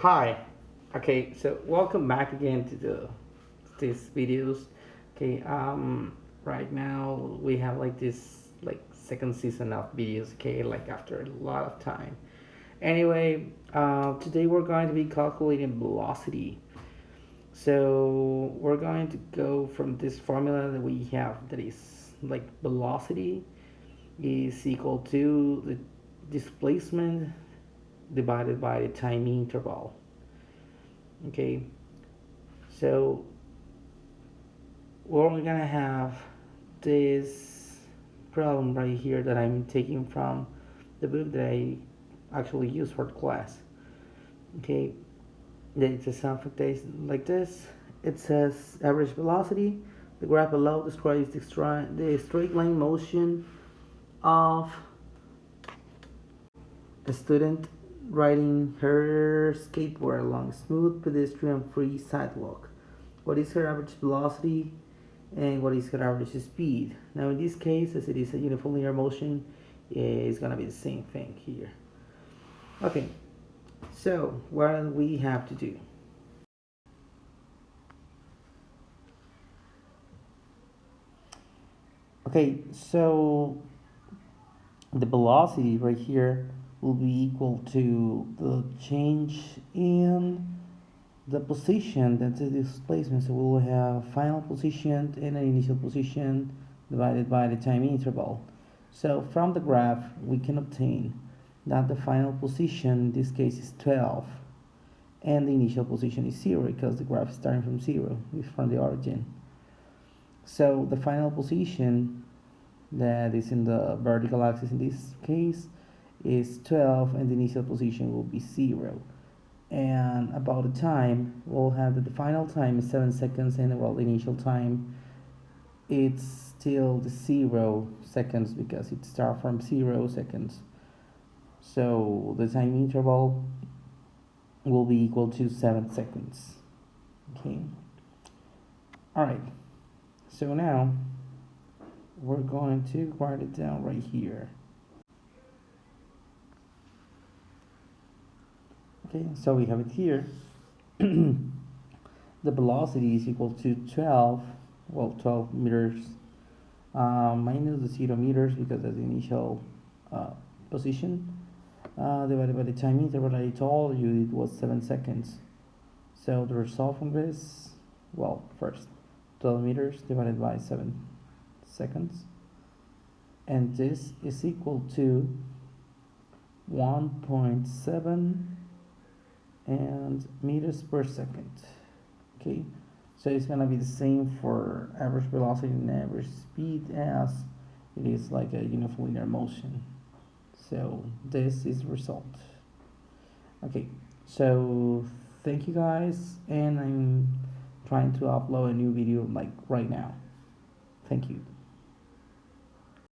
Hi. Okay, so welcome back again to these videos. Okay, right now we have like this second season of videos. Okay, like after a lot of time. Anyway, today we're going to be calculating velocity. So we're going to go from this formula that we have, that is like velocity is equal to the displacement divided by the time interval. Okay, so we're only gonna have this problem right here that I'm taking from the book that I actually use for the class. Okay, it's a something like this. It says average velocity. The graph below describes the straight line motion of a student riding her skateboard along a smooth pedestrian free sidewalk. What is her average velocity and what is her average speed? Now in this case, as it is a uniform linear motion, it's gonna be the same thing here. Okay, so what do we have to do? Okay, so the velocity right here will be equal to the change in the position, that's the displacement. So we will have final position and an initial position divided by the time interval. So from the graph we can obtain that the final position in this case is 12 and the initial position is 0 because the graph is starting from 0, is from the origin. So the final position that is in the vertical axis in this case is 12 and the initial position will be 0. And about the time, we'll have that the final time is 7 seconds and well, the initial time it's still the 0 seconds because it starts from 0 seconds. So the time interval will be equal to 7 seconds. Okay. Alright, so now we're going to write it down right here. Okay, so we have it here. The velocity is equal to 12 meters minus the 0 meters because that's the initial position, divided by the time interval. I told you it was 7 seconds. So the result from this, well, first 12 meters divided by 7 seconds, and this is equal to 1.7 and meters per second. Okay, so it's gonna be the same for average velocity and average speed as it is like a uniform linear motion. So this is the result. Okay, so thank you guys, and I'm trying to upload a new video like right now. Thank you.